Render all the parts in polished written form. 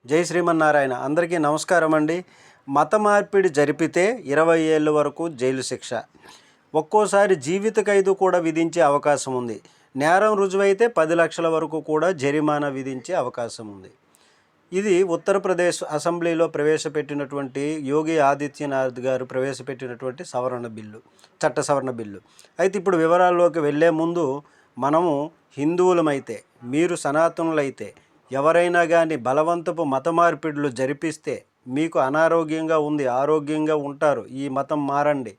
జై శ్రీమన్నారాయణ. అందరికీ నమస్కారం అండి. మత మార్పిడి జరిపితే 20 ఏళ్ళ వరకు జైలు శిక్ష, ఒక్కోసారి జీవిత ఖైదు కూడా విధించే అవకాశం ఉంది. నేరం రుజువైతే 10 లక్షల వరకు కూడా జరిమానా విధించే అవకాశం ఉంది. ఇది ఉత్తరప్రదేశ్ అసెంబ్లీలో ప్రవేశపెట్టినటువంటి యోగి ఆదిత్యనాథ్ గారు ప్రవేశపెట్టినటువంటి చట్ట సవరణ బిల్లు. అయితే ఇప్పుడు వివరాల్లోకి వెళ్ళే ముందు మనము హిందువులమైతే, మీరు సనాతనులైతే ఎవరైనా కానీ బలవంతపు మత మార్పిడులు జరిపిస్తే మీకు అనారోగ్యంగా ఉంది, ఆరోగ్యంగా ఉంటారు, ఈ మతం మారండి,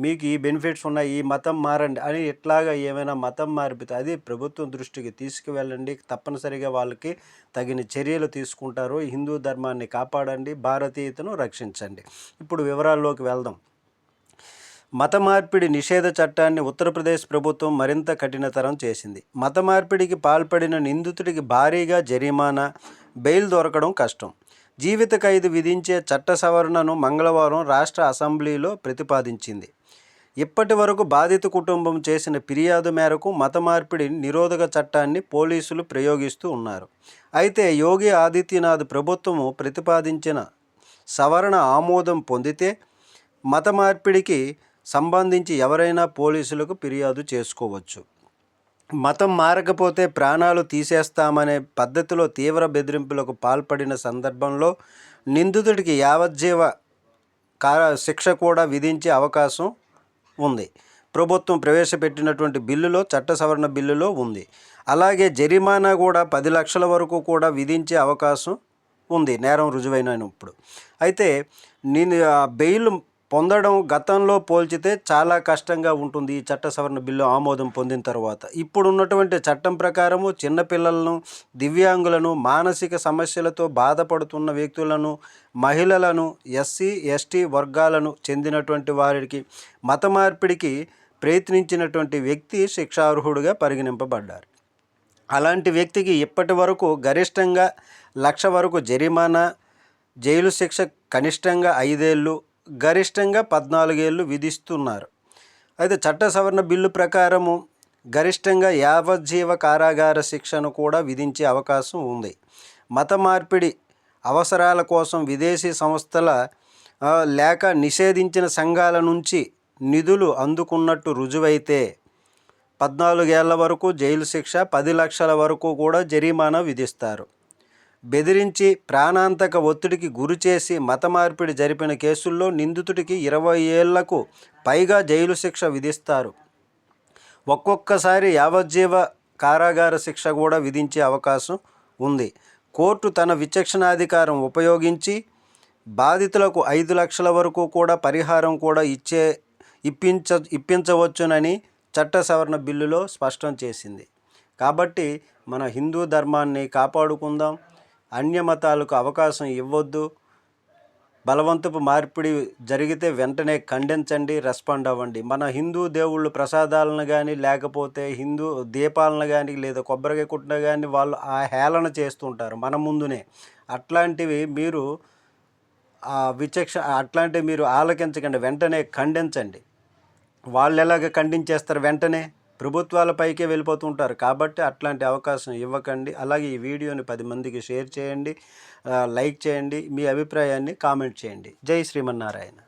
మీకు ఈ బెనిఫిట్స్ ఉన్నాయి, ఈ మతం మారండి అని ఇట్లాగా ఏమైనా మతం మారిపితే అది ప్రభుత్వం దృష్టికి తీసుకువెళ్ళండి. తప్పనిసరిగా వాళ్ళకి తగిన చర్యలు తీసుకుంటారు. హిందూ ధర్మాన్ని కాపాడండి, భారతీయతను రక్షించండి. ఇప్పుడు వివరాల్లోకి వెళ్దాం. మత మార్పిడి నిషేధ చట్టాన్ని ఉత్తరప్రదేశ్ ప్రభుత్వం మరింత కఠినతరం చేసింది. మత మార్పిడికి పాల్పడిన నిందితుడికి భారీగా జరిమానా, బెయిల్ దొరకడం కష్టం. జీవిత ఖైదు విధించే చట్ట సవరణను మంగళవారం రాష్ట్ర అసెంబ్లీలో ప్రతిపాదించింది. ఇప్పటి వరకు బాధిత కుటుంబం చేసిన ఫిర్యాదు మేరకు మత మార్పిడి నిరోధక చట్టాన్ని పోలీసులు ప్రయోగిస్తూ ఉన్నారు. అయితే యోగి ఆదిత్యనాథ్ ప్రభుత్వము ప్రతిపాదించిన సవరణ ఆమోదం పొందితే మత మార్పిడికి సంబంధించి ఎవరైనా పోలీసులకు ఫిర్యాదు చేసుకోవచ్చు. మతం మారకపోతే ప్రాణాలు తీసేస్తామనే పద్ధతిలో తీవ్ర బెదిరింపులకు పాల్పడిన సందర్భంలో నిందితుడికి యావజ్జీవ శిక్ష కూడా విధించే అవకాశం ఉంది. ప్రభుత్వం ప్రవేశపెట్టినటువంటి బిల్లులో, చట్ట సవరణ బిల్లులో ఉంది. అలాగే జరిమానా కూడా 10 లక్షల వరకు కూడా విధించే అవకాశం ఉంది నేరం రుజువైనప్పుడు. అయితే నేను బెయిల్ పొందడం గతంలో పోల్చితే చాలా కష్టంగా ఉంటుంది. ఈ చట్ట సవరణ బిల్లు ఆమోదం పొందిన తర్వాత ఇప్పుడున్నటువంటి చట్టం ప్రకారము చిన్నపిల్లలను, దివ్యాంగులను, మానసిక సమస్యలతో బాధపడుతున్న వ్యక్తులను, మహిళలను, ఎస్సీ ఎస్టీ వర్గాలను చెందినటువంటి వారికి మత మార్పిడికి ప్రయత్నించినటువంటి వ్యక్తి శిక్షార్హుడిగా పరిగణింపబడ్డారు. అలాంటి వ్యక్తికి ఇప్పటి వరకు గరిష్టంగా 1,00,000 వరకు జరిమానా, జైలు శిక్ష కనిష్టంగా 5 ఏళ్ళు, గరిష్టంగా 14 ఏళ్ళు విధిస్తున్నారు. అయితే చట్ట సవరణ బిల్లు ప్రకారము గరిష్టంగా యావజ్జీవ కారాగార శిక్షను కూడా విధించే అవకాశం ఉంది. మత మార్పిడి అవసరాల కోసం విదేశీ సంస్థల లేక నిషేధించిన సంఘాల నుంచి నిధులు అందుకున్నట్టు రుజువైతే 14 ఏళ్ల వరకు జైలు శిక్ష, 10 లక్షల వరకు కూడా జరిమానా విధిస్తారు. బెదిరించి ప్రాణాంతక ఒత్తిడికి గురిచేసి మత మార్పిడి జరిపిన కేసుల్లో నిందితుడికి 20 ఏళ్లకు పైగా జైలు శిక్ష విధిస్తారు. ఒక్కొక్కసారి యావజ్జీవ కారాగార శిక్ష కూడా విధించే అవకాశం ఉంది. కోర్టు తన విచక్షణాధికారం ఉపయోగించి బాధితులకు 5 లక్షల వరకు కూడా పరిహారం కూడా ఇప్పించవచ్చునని చట్ట సవరణ బిల్లులో స్పష్టం చేసింది. కాబట్టి మన హిందూ ధర్మాన్ని కాపాడుకుందాం. అన్య మతాలకు అవకాశం ఇవ్వద్దు. బలవంతపు మార్పిడి జరిగితే వెంటనే ఖండించండి, రెస్పాండ్ అవ్వండి. మన హిందూ దేవుళ్ళు ప్రసాదాలను కానీ, లేకపోతే హిందూ దీపాలను కానీ, లేదా కొబ్బరికాయ కుట్టిన కానీ వాళ్ళు ఆ హేళన చేస్తుంటారు మన ముందునే. అట్లాంటివి మీరు అట్లాంటివి మీరు ఆలకించకండి, వెంటనే ఖండించండి. వాళ్ళు ఎలాగ ఖండించేస్తారు? వెంటనే ప్రభుత్వాలపైకే వెళ్ళిపోతుంటారు. కాబట్టి అట్లాంటి అవకాశం ఇవ్వకండి. అలాగే ఈ వీడియోని 10 మందికి షేర్ చేయండి, లైక్ చేయండి, మీ అభిప్రాయాన్ని కామెంట్ చేయండి. జై శ్రీమన్నారాయణ.